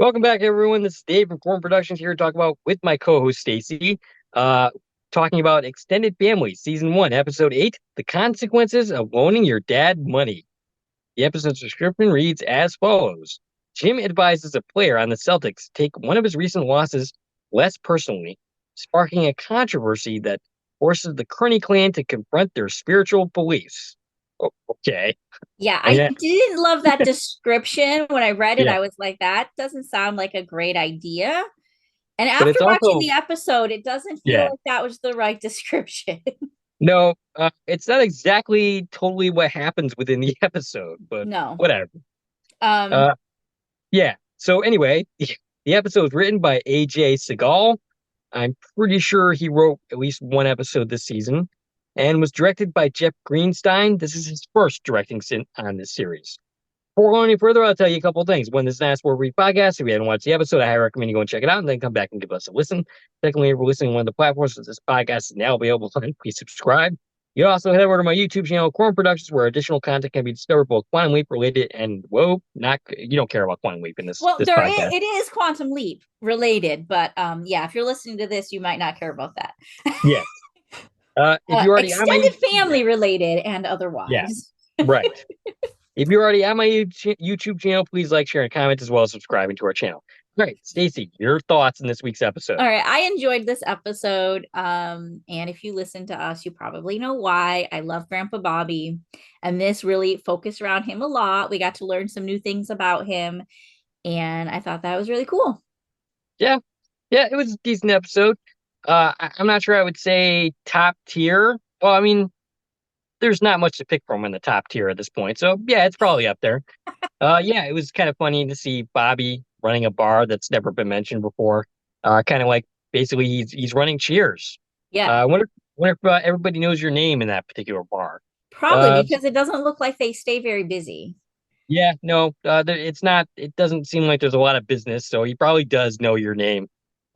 Welcome back, everyone. This is Dave from Corn Productions here to talk about with my co-host Stacie, uh, talking about Extended Family, Season 1, Episode 8, The Consequences of Loaning Your Dad Money. The episode's description reads as follows. Jim advises a player on the Celtics to take one of his recent losses less personally, sparking a controversy that forces the Kearney clan to confront their spiritual beliefs. Okay. Yeah, And I yeah, didn't love that description. When I read it, yeah, I was like, that doesn't sound like a great idea. And but after it's watching also, the episode, it doesn't feel yeah. like that was the right description. No, it's not exactly totally what happens within the episode, but No. whatever. Um, Uh, yeah. So anyway, the episode is written by AJ Segal. I'm pretty sure he wrote at least one episode this season, and was directed by Jeff Greenstein. This is his first directing stint on this series. Before going any further, I'll tell you a couple of things. One, this is an Ask Read podcast. If you haven't watched the episode, I highly recommend you go and check it out and then come back and give us a listen. Secondly, if you're listening on one of the platforms that this podcast is now available on, please subscribe. You also head over to my YouTube channel, Corn Productions, where additional content can be discovered, both Quantum Leap related and whoa, not you don't care about Quantum Leap in this well, this podcast. it is Quantum Leap related, but yeah, if you're listening to this, you might not care about that. Yeah. If you're already on my Extended yeah, family related and yeah, otherwise. right. If you're already on my YouTube channel, please like, share, and comment as well as subscribing to our channel. All right, Stacie, your thoughts in this week's episode. All right, I enjoyed this episode. And if you listen to us, you probably know why. I love Grandpa Bobby, and this really focused around him a lot. We got to learn some new things about him, and I thought that was really cool. Yeah, yeah, it was a decent episode. I'm not sure I would say top tier. Well, I mean, there's not much to pick from in the top tier at this point, so yeah, it's probably up there. Yeah, it was kind of funny to see Bobby running a bar that's never been mentioned before. Kind of like basically he's running Cheers. Yeah, I wonder if everybody knows your name in that particular bar. probably Uh, because it doesn't look like they stay very busy. yeah, no, it's not. It doesn't seem like there's a lot of business, so he probably does know your name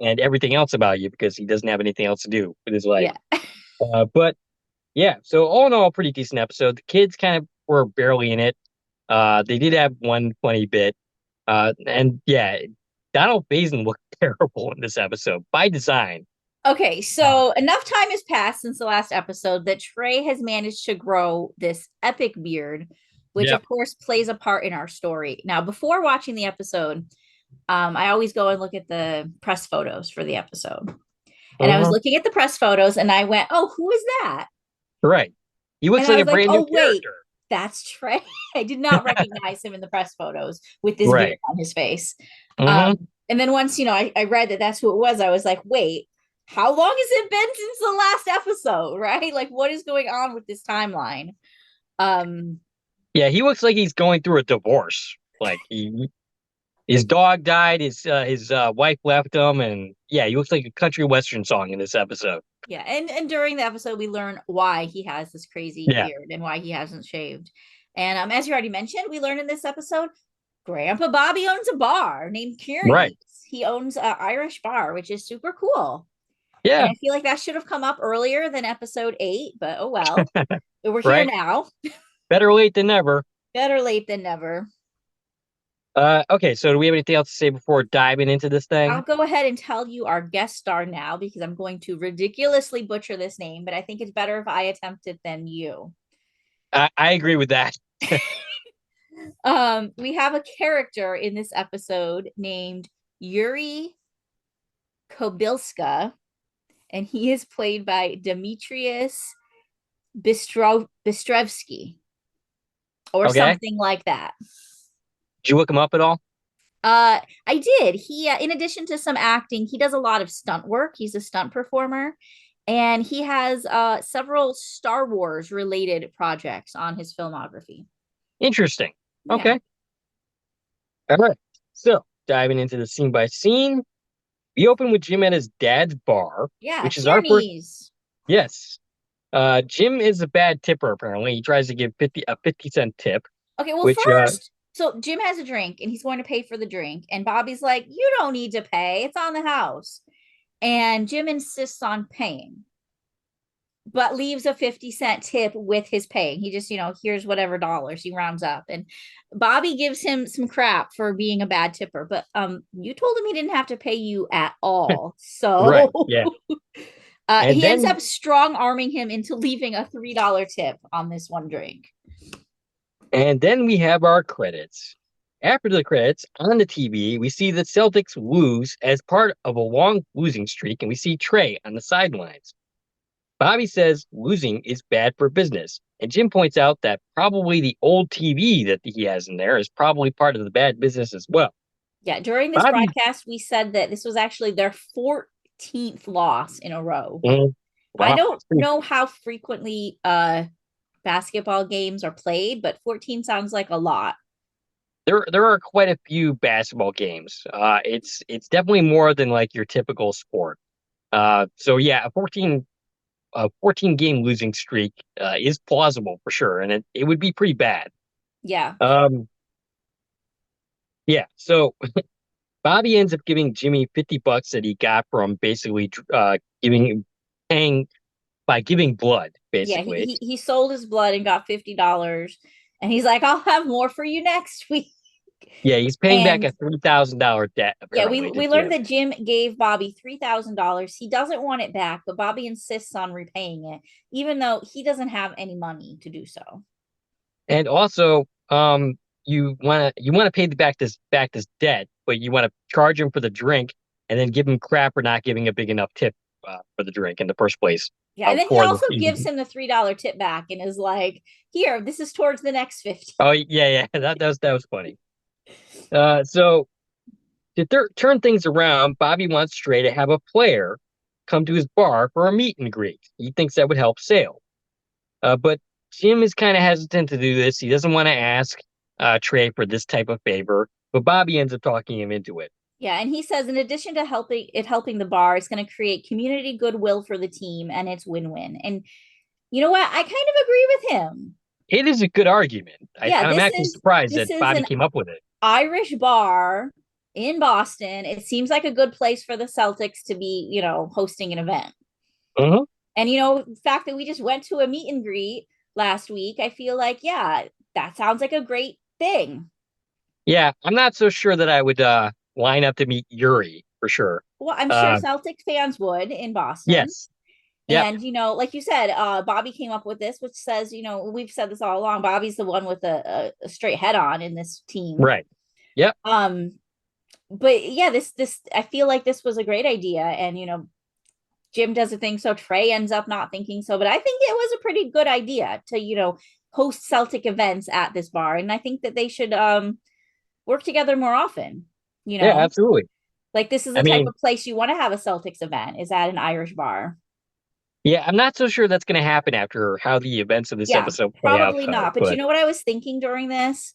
and everything else about you because he doesn't have anything else to do with his life. Yeah. But yeah, so all in all, pretty decent episode. The kids kind of were barely in it. They did have one funny bit. And yeah, Donald Faison looked terrible in this episode by design. Okay, Uh, so enough time has passed since the last episode that Trey has managed to grow this epic beard, which yeah. of course plays a part in our story. Now, before watching the episode, I always go and look at the press photos for the episode. And I was Uh-huh. looking at the press photos and I went, oh, who is that? Right. He And looks I like a was like, brand new oh, wait, character. that's Trey. I did not recognize him in the press photos with this beard Right. on his face. Hmm. And then once, I read that that's who it was, I was like, wait, how long has it been since the last episode? Right? Like, what is going on with this timeline? Um, Yeah, he looks like he's going through a divorce. Like his dog died, his wife left him, and yeah, he looks like a country western song in this episode. yeah, and during the episode, we learn why he has this crazy Yeah. beard and why he hasn't shaved. And as you already mentioned, we learn in this episode, Grandpa Bobby owns a bar named Right. Kearney's. He owns an Irish bar, which is super cool. And Yeah. I feel like that should have come up earlier than episode 8, but oh well. We're here Right. now. Better late than never. Better late than never. Okay, so do we have anything else to say before diving into this I'll thing? go ahead and tell you our guest star now because I'm going to ridiculously butcher this name, but I think it's better if I attempt it than you. I agree with that. We have a character in this episode named Yuri Kobilska, and he is played by Demetrius Bistrevsky or Okay. something like that. Did you look him up at all? I did. He, in addition to some acting, he does a lot of stunt work. He's a stunt performer, and he has several Star Wars related projects on his filmography. Interesting. Yeah, Okay. All right. So diving into the scene by scene, we open with Jim at his dad's bar, yeah, which is our first. Kearney's. Yes. Jim is a bad tipper, apparently. He tries to give 50 cent tip, Okay, well, which first, so Jim has a drink and he's going to pay for the drink, and Bobby's like, "You don't need to pay; it's on the house." And Jim insists on paying, but leaves a 50-cent tip with his pay. He just, here's whatever dollars he rounds up. And Bobby gives him some crap for being a bad tipper, but you told him he didn't have to pay you at all. Right. So Yeah. And he ends then up strong arming him into leaving a $3 tip on this one drink. and then we have our credits. After the credits, on the TV, we see the Celtics lose as part of a long losing streak, and we see Trey on the sidelines. Bobby says losing is bad for business, and Jim points out that probably the old TV that he has in there is probably part of the bad business as well. Yeah, during this Bobby, broadcast, we said that this was actually their 14th loss in a row. mm, I wow, don't know how frequently basketball games are played, but 14 sounds like a lot. there are quite a few basketball games. It's definitely more than like your typical sport. So yeah, a 14 game losing streak is plausible for sure, and it would be pretty bad. Yeah. Um, yeah, so Bobby ends up giving Jimmy $50 that he got from basically giving paying by giving blood, Yeah, basically. he sold his blood and got $50. And he's like, I'll have more for you next week. Yeah, he's paying back And a $3,000 debt yeah, we apparently to we learned Jim. that Jim gave Bobby $3,000. He doesn't want it back, but Bobby insists on repaying it, even though he doesn't have any money to do so. And also, you wanna pay back this debt, but you want to charge him for the drink and then give him crap for not giving a big enough tip for the drink in the first place. Yeah, and then he For the also gives team. him the $3 tip back and is like, "Here, this is towards the next 50." Oh yeah, yeah, that was funny. So to turn things around, Bobby wants Trey to have a player come to his bar for a meet and greet. He thinks that would help sale. But Jim is kind of hesitant to do this. He doesn't want to ask Trey for this type of favor, but Bobby ends up talking him into it. Yeah, and he says in addition to helping the bar, it's going to create community goodwill for the team and it's win-win. And you know what? I kind of agree with him. It is a good argument. Yeah, I'm actually surprised this that is Bobby an came up with it. Irish bar in Boston. It seems like a good place for the Celtics to be, hosting an event. Uh-huh. And the fact that we just went to a meet and greet last week, I feel like, yeah, that sounds like a great thing. Yeah, I'm not so sure that I would line up to meet Yuri for sure. Well, I'm sure Uh, Celtic fans would in Boston. yes. Yep. And, like you said, Bobby came up with this, which says, we've said this all along. Bobby's the one with a straight head on in this team. Right. Yep. But yeah, this I feel like this was a great idea. And, Jim doesn't think so. Trey ends up not thinking so. But I think it was a pretty good idea to, host Celtic events at this bar. And I think that they should work together more often, Yeah, absolutely. like this is I the type mean, of place you want to have a Celtics event is at an Irish bar. yeah, I'm not so sure that's going to happen after how the events of this Yeah, episode play out, probably though. not. But you But know what I was thinking during this?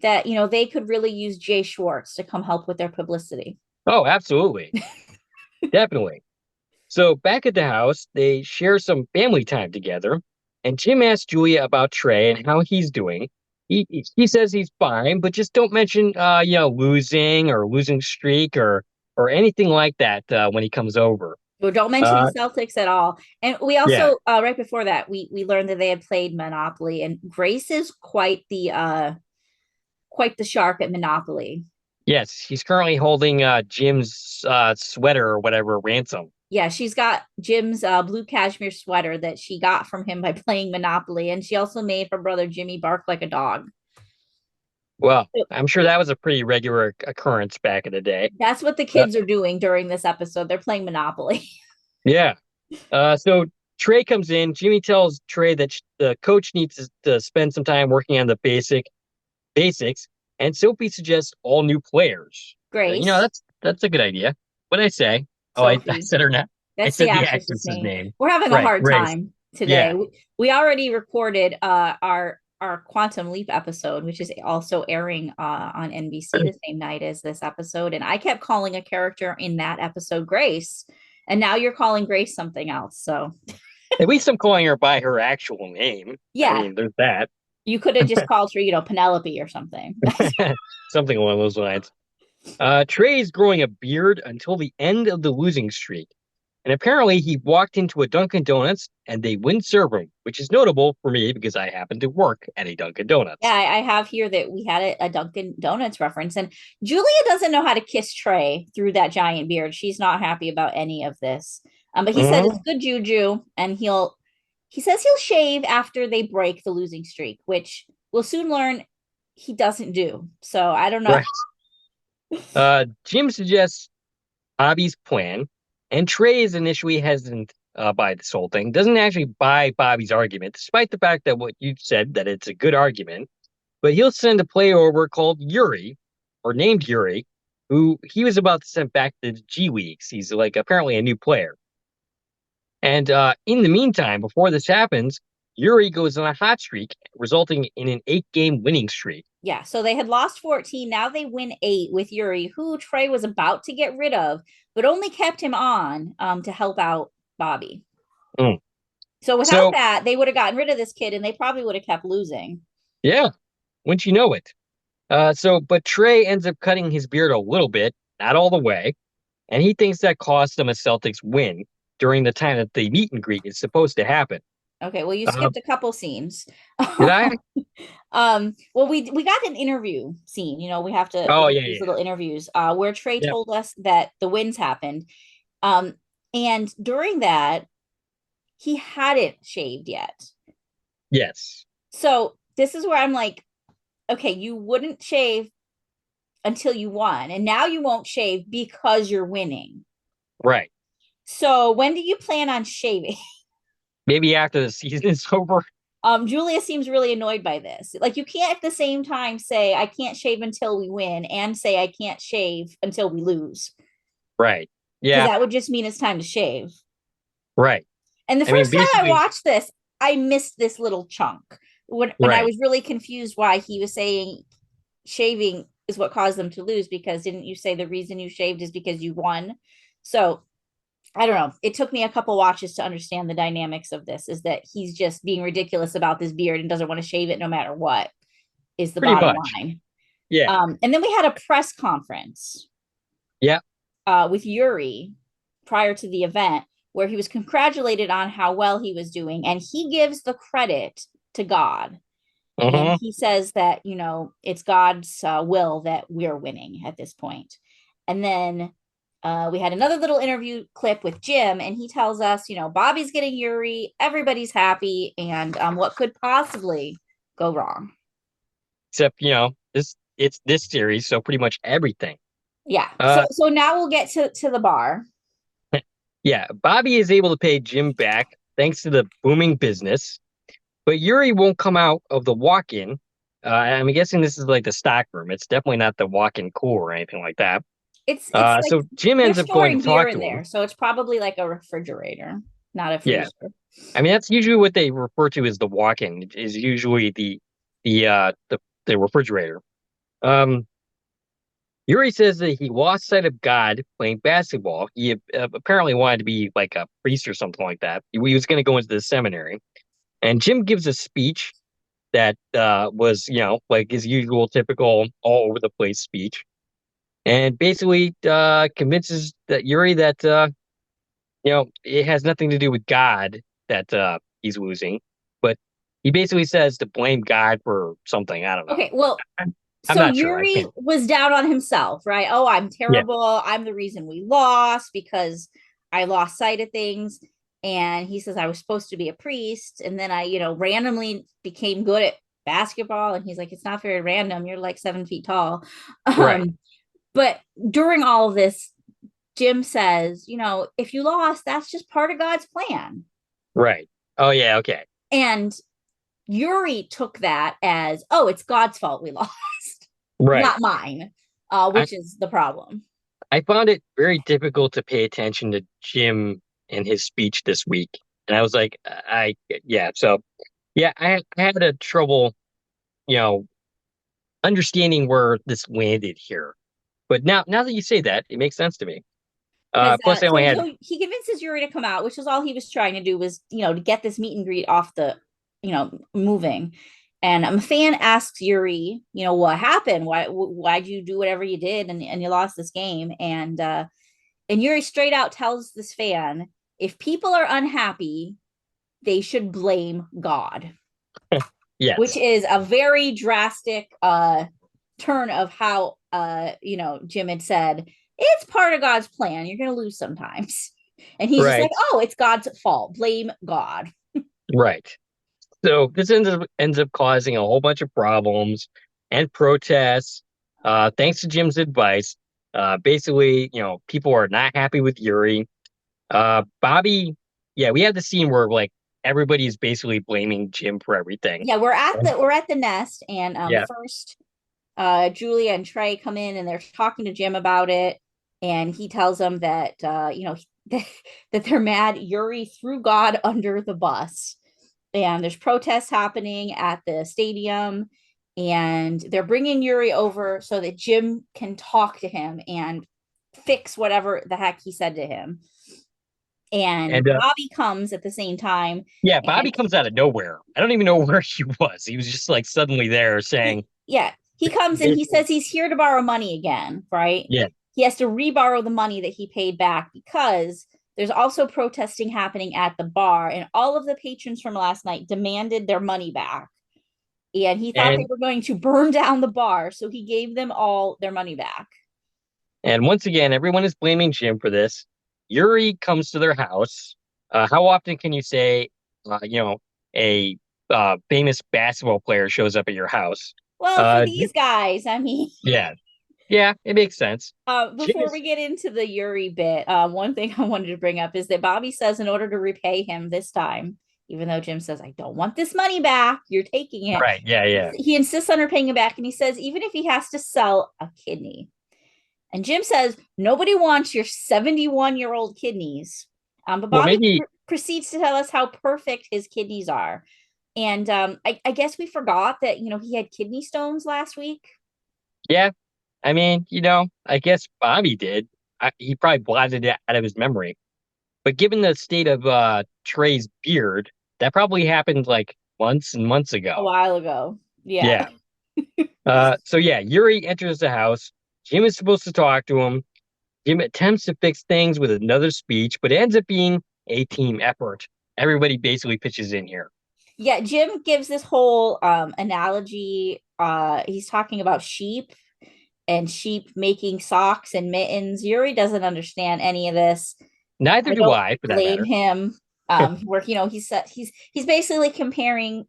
That, they could really use Jay Schwartz to come help with their publicity. oh, absolutely. Definitely. So back at the house, they share some family time together, and Jim asks Julia about Trey and how he's doing. He says he's fine, but just don't mention losing or losing streak or anything like that when he comes over. Or don't mention Uh the Celtics at all. And we yeah. also right before that, we learned that they had played Monopoly, and Grace is quite the shark at Monopoly. Yes, he's currently holding Jim's sweater or whatever ransom. Yeah, she's got Jim's blue cashmere sweater that she got from him by playing Monopoly, and she also made her brother Jimmy bark like a dog. Well, I'm sure that was a pretty regular occurrence back in the day. That's what the kids are doing during this episode. They're playing Monopoly. Yeah. So Trey comes in. Jimmy tells Trey that the coach needs to spend some time working on the basics, and Sophie suggests all new players. Grace. That's a good idea. What did I say? Oh, I Sophie. said her name. I That's said the the actress's actress's name. name. We're having a Right, hard Grace. time today. Yeah. We already recorded our Quantum Leap episode, which is also airing on NBC the same night as this episode. And I kept calling a character in that episode Grace, and now you're calling Grace something else. So At least I'm calling her by her actual name. yeah, I mean, there's that. you could have just called her, Penelope or something. Something along those lines. Trey is growing a beard until the end of the losing streak. And apparently he walked into a Dunkin' Donuts and they wouldn't serve him, which is notable for me because I happen to work at a Dunkin' Yeah, Donuts. I have here that we had a Dunkin' Donuts reference, and Julia doesn't know how to kiss Trey through that giant beard. She's not happy about any of this. But he said it's Mhm. good juju, and he says he'll shave after they break the losing streak, which we'll soon learn he doesn't do. So I don't know. Right. Jim suggests Bobby's plan, and Trey is initially hesitant by this whole thing. Doesn't actually buy Bobby's argument, despite the fact that what you said that it's a good argument. But he'll send a player over called Yuri, or named Yuri, who he was about to send back to the G Leagues. He's like apparently a new player. And in the meantime, before this happens, Yuri goes on a hot streak, resulting in an 8 game winning streak. Yeah, so they had lost 14. Now they win 8 with Yuri, who Trey was about to get rid of, but only kept him on to help out Bobby. Mm. So without So, that, they would have gotten rid of this kid and they probably would have kept losing. yeah, wouldn't you know it? But Trey ends up cutting his beard a little bit, not all the way, and he thinks that cost them a Celtics win during the time that the meet and greet is supposed to happen. Okay, well, you Uh, skipped a couple scenes. did I? Well, we got an interview scene. We Oh, get yeah, these yeah, little interviews where Trey yeah. told us that the wins happened. Um, and during that, he hadn't shaved yet. Yes, So this is where I'm like, okay, you wouldn't shave until you won, and now you won't shave because you're winning. right. So when do you plan on shaving? Maybe after the season is over. Julia seems really annoyed by this. Like, you can't at the same time say I can't shave until we win and say I can't shave until we lose, Right. because Yeah, that would just mean it's time to shave. right. And the I mean, first time I basically, watched this, I missed this little chunk when I right. was really confused why he was saying shaving is what caused them to lose, because didn't you say the reason you shaved is because you won? So I don't know. It took me a couple watches to understand the dynamics of this, is that he's just being ridiculous about this beard and doesn't want to shave it no matter what, is the Pretty bottom much. line. Yeah. And then we had a press conference Yeah. with Yuri prior to the event where he was congratulated on how well he was doing. And he gives the credit to God. And Uh-huh. he says that, it's God's will that we're winning at this point. And then we had another little interview clip with Jim, and he tells us, Bobby's getting Yuri, everybody's happy, and what could possibly go wrong? Except, it's this series, so pretty much everything. Yeah. So Uh, so now we'll get to the bar. yeah, Bobby is able to pay Jim back thanks to the booming business, but Yuri won't come out of the walk-in. I'm guessing this is like the stock room. It's definitely not the walk-in cool or anything like that. It's like So Jim they're ends up going storing to beer talk in to there, him. so it's probably like a refrigerator, not a Yeah, freezer. I mean that's usually what they refer to as the walk-in. Is usually the uh the the refrigerator. Um, Yuri says that he lost sight of God playing basketball. He apparently wanted to be like a priest or something like that. He was going to go into the seminary. And Jim gives a speech that was, like his usual typical all over the place speech. And basically convinces that Yuri that, it has nothing to do with God that he's losing. But he basically says to blame God for something. I don't know. Okay, well, I'm so not sure. I Yuri can't. was down on himself, right? Oh, I'm Yeah. terrible. I'm the reason we lost because I lost sight of things. And he says I was supposed to be a priest, and then I, randomly became good at basketball. And he's like, it's not very random. You're like 7 feet tall. Right. But during all of this, Jim says, if you lost, that's just part of God's plan. Right. Oh, yeah. Okay. And Yuri took that as, oh, it's God's fault we lost, Right. not mine, I which is the problem. I found it very difficult to pay attention to Jim and his speech this week. And I was like, yeah. So, yeah, I had a trouble, you know, understanding where this landed here. But now that you say that, it makes sense to me. Because Plus, I only had, he convinces Yuri to come out, which is all he was trying to do, was to get this meet and greet off the moving. And a fan asks Yuri, what happened? Why'd you do whatever you did and you lost this game? And Yuri straight out tells this fan if people are unhappy, they should blame God, which Yes. is a very drastic turn of how Jim had said it's part of God's plan. You're going to lose sometimes. And he's just like, Right. "Oh, it's God's fault. Blame God." Right. So this ends up causing a whole bunch of problems and protests. Thanks to Jim's advice. Basically, people are not happy with Yuri. Bobby, yeah, we have the scene where like everybody's basically blaming Jim for everything. Yeah, we're at the nest, and Yeah. first Julia and Trey come in and they're talking to Jim about it, and he tells them that that they're mad Yuri threw God under the bus, and there's protests happening at the stadium, and they're bringing Yuri over so that Jim can talk to him and fix whatever the heck he said to him. And And Bobby comes at the same time, yeah, and Bobby comes out of nowhere. I don't even know where he was. He was just like suddenly there saying, he comes and he basically, says he's here to borrow money again, right? yeah. He has to reborrow the money that he paid back because there's also protesting happening at the bar, and all of the patrons from last night demanded their money back. And he thought they And were going to burn down the bar, so he gave them all their money back. and once again, everyone is blaming Jim for this. Yuri comes to their house. How often can you say, a famous basketball player shows up at your house? Well, for Uh, these guys, I mean, yeah, yeah, it makes sense. Jim before we is get into the Yuri bit, one thing I wanted to bring up is that Bobby says in order to repay him this time, even though Jim says, I don't want this money back, you're taking it. right. Yeah, yeah. He insists on her paying him back, and he says, even if he has to sell a kidney. And Jim says, nobody wants your 71-year-old kidneys. But Well, Bobby maybe, proceeds to tell us how perfect his kidneys are. And I guess we forgot that, he had kidney stones last week. yeah. I mean, I guess Bobby did. He probably blotted it out of his memory. But given the state of Trey's beard, that probably happened like months and months A ago. while ago. Yeah. Yeah. So yeah, Yuri enters the house. Jim is supposed to talk to him. Jim attempts to fix things with another speech, but it ends up being a team effort. Everybody basically pitches in here. Yeah, Jim gives this whole analogy. He's talking about sheep and sheep making socks and mittens. Yuri doesn't understand any of this. Neither I do don't I, for that blame matter. him. Where he's basically comparing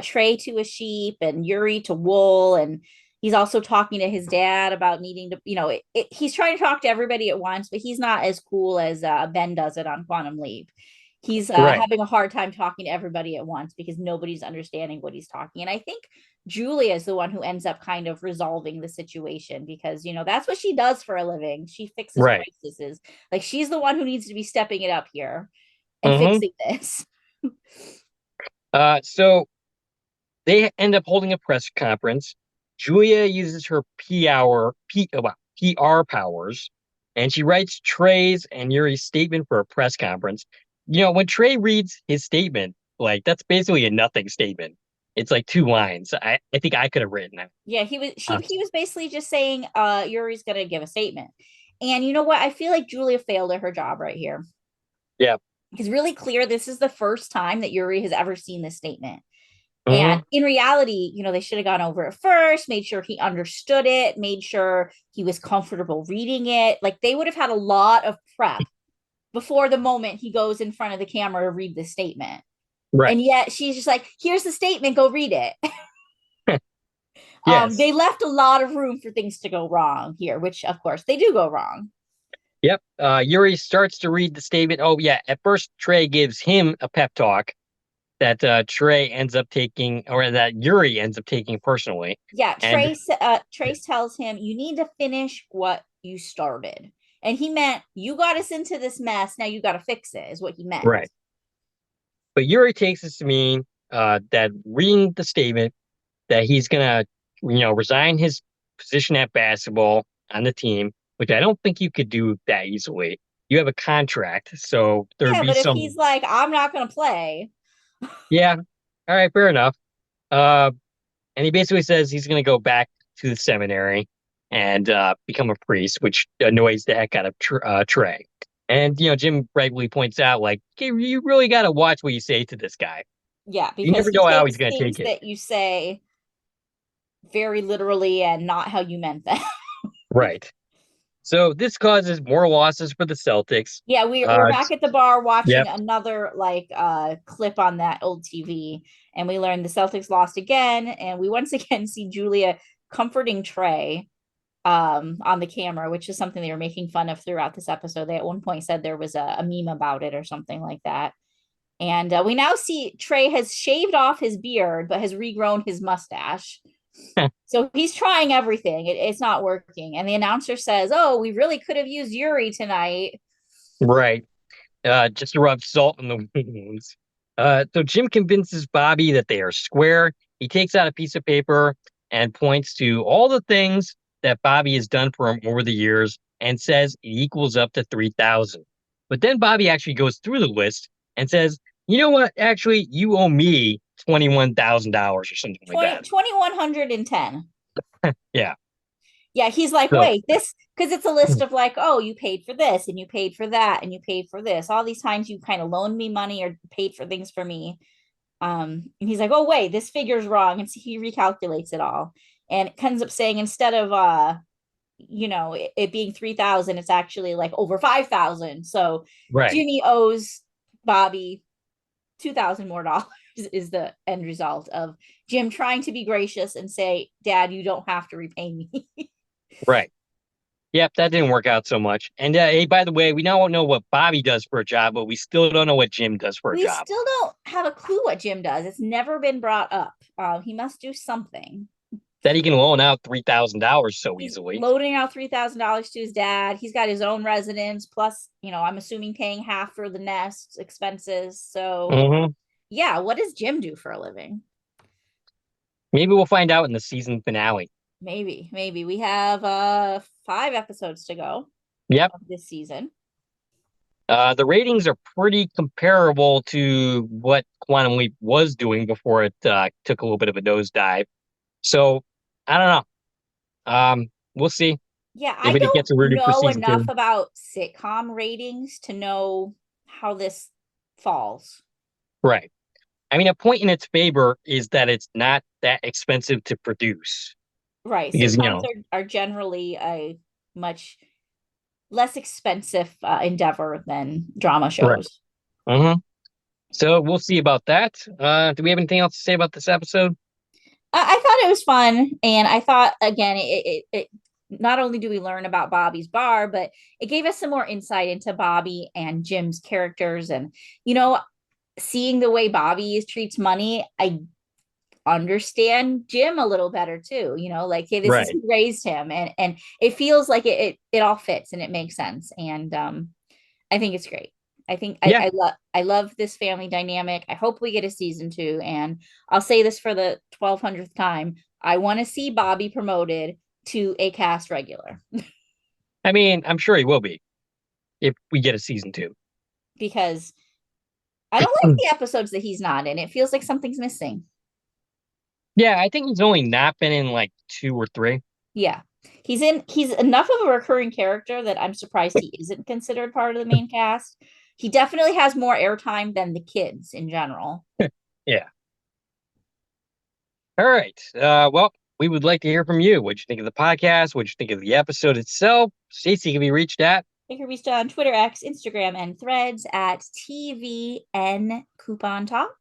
Trey to a sheep and Yuri to wool, and he's also talking to his dad about needing to, he's trying to talk to everybody at once, but he's not as cool as Ben does it on Quantum Leap. He's Right, having a hard time talking to everybody at once because nobody's understanding what he's talking. And I think Julia is the one who ends up kind of resolving the situation because, that's what she does for a living. She fixes right. crises. Like she's the one who needs to be stepping it up here and hmm fixing this. So they end up holding a press conference. Julia uses her PR powers, and she writes Trey's and Yuri's statement for a press conference. When Trey reads his statement, like that's basically a nothing statement. It's like two lines. I think I could have written it. Yeah, he was Uh, he was basically just saying Yuri's gonna give a statement. And you know what? I feel like Julia failed at her job right here. yeah. It's really clear this is the first time that Yuri has ever seen this statement. And hmm in reality, they should have gone over it first, made sure he understood it, made sure he was comfortable reading it. Like they would have had a lot of prep before the moment he goes in front of the camera to read the statement. Right. And yet she's just like, here's the statement, go read it. Yes. They left a lot of room for things to go wrong here, which of course they do go wrong. Yep. Yuri starts to read the statement. Oh, yeah. At first, Trey gives him a pep talk that Trey ends up taking, or that Yuri ends up taking personally. Yeah, And Trace tells him you need to finish what you started. And he meant you got us into this mess, now you got to fix it, is what he meant. right. But Yuri takes this to mean that reading the statement that he's gonna, resign his position at basketball on the team, which I don't think you could do that easily. You have a contract, so there'd Yeah, be but if he's some. like, I'm not going to play. Yeah, all right, fair enough. Uh, and he basically says he's gonna go back to the seminary and become a priest, which annoys the heck out of Trey. And Jim regularly points out, like, okay, you really got to watch what you say to this guy. Yeah, You because never he know how he's takes going to take things it. that you say very literally and not how you meant them. Right. So this causes more losses for the Celtics. Yeah, we're back at the bar watching Yep. another like clip on that old TV, and we learn the Celtics lost again, and we once again see Julia comforting Trey on the camera, which is something they were making fun of throughout this episode. They at one point said there was a meme about it or something like that. And we now see Trey has shaved off his beard but has regrown his mustache. So he's trying everything. It's not working. And the announcer says, "Oh, we really could have used Yuri tonight." Right. Just to rub salt in the wounds. So Jim convinces Bobby that they are square. He takes out a piece of paper and points to all the things that Bobby has done for him over the years and says it equals up to 3,000. But then Bobby actually goes through the list and says, you know what? Actually, you owe me $21,000 or something like 20, that. 2110. Yeah. Yeah, he's like, So, wait, this, because it's a list of like, oh, you paid for this and you paid for that and you paid for this. All these times you kind of loaned me money or paid for things for me. And he's like, oh, wait, this figure's wrong. And so he recalculates it all. And it ends up saying instead of it being 3,000, it's actually like over 5,000. So right. Jimmy owes Bobby 2,000 more dollars is the end result of Jim trying to be gracious and say, Dad, you don't have to repay me. Right. Yep, that didn't work out so much. And hey, by the way, we now know what Bobby does for a job, but we still don't know what Jim does for a We job. still don't have a clue what Jim does. It's never been brought up. He must do something. That he can loan out $3,000 so He's easily. loading out $3,000 to his dad. He's got his own residence, plus, I'm assuming paying half for the nest expenses. So, Hmm. yeah, what does Jim do for a living? Maybe we'll find out in the season finale. Maybe we have 5 episodes to go Yep. of this season. The ratings are pretty comparable to what Quantum Leap was doing before it took a little bit of a nosedive. So I don't know. We'll see Yeah, if I it don't gets rooted for know season enough two. about sitcom ratings to know how this falls. Right. I mean, a point in its favor is that it's not that expensive to produce Right. because, Sitcoms are generally a much less expensive endeavor than drama right. shows. Hmm. So we'll see about that. Do we have anything else to say about this episode? I thought it was fun, and I thought again, it not only do we learn about Bobby's bar, but it gave us some more insight into Bobby and Jim's characters, and seeing the way Bobby treats money, I understand Jim a little better too. Like, hey, this is Right. who raised him, and it feels like it all fits and it makes sense, and I think it's great. I think Yeah. I love this family dynamic. I hope we get a season 2, and I'll say this for the 1200th time. I want to see Bobby promoted to a cast regular I mean, I'm sure he will be if we get a season two. because I don't like the episodes that he's not in. It feels like something's missing. Yeah, I think he's only not been in like two or three. Yeah. He's enough of a recurring character that I'm surprised he isn't considered part of the main cast. He definitely has more airtime than the kids in general. Yeah. All right. Well, we would like to hear from you. What'd you think of the podcast? What'd you think of the episode itself? Stacie can be reached at. You can reach on Twitter, X, Instagram, and Threads at TVN Coupon Talk.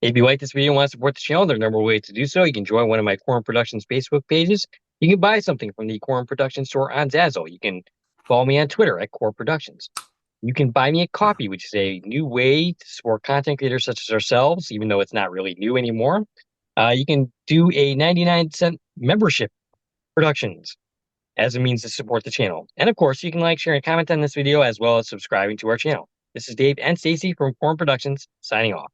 If you like this video and want to support the channel, there are a number of ways to do so. You can join one of my Quorum Productions Facebook pages. You can buy something from the Quorum Productions store on Zazzle. You can follow me on Twitter at Quorum Productions. You can buy me a coffee, which is a new way to support content creators such as ourselves, even though it's not really new anymore. You can do a 99-cent membership productions as a means to support the channel. And of course, you can like, share, and comment on this video as well as subscribing to our channel. This is Dave and Stacie from Quorum Productions, signing off.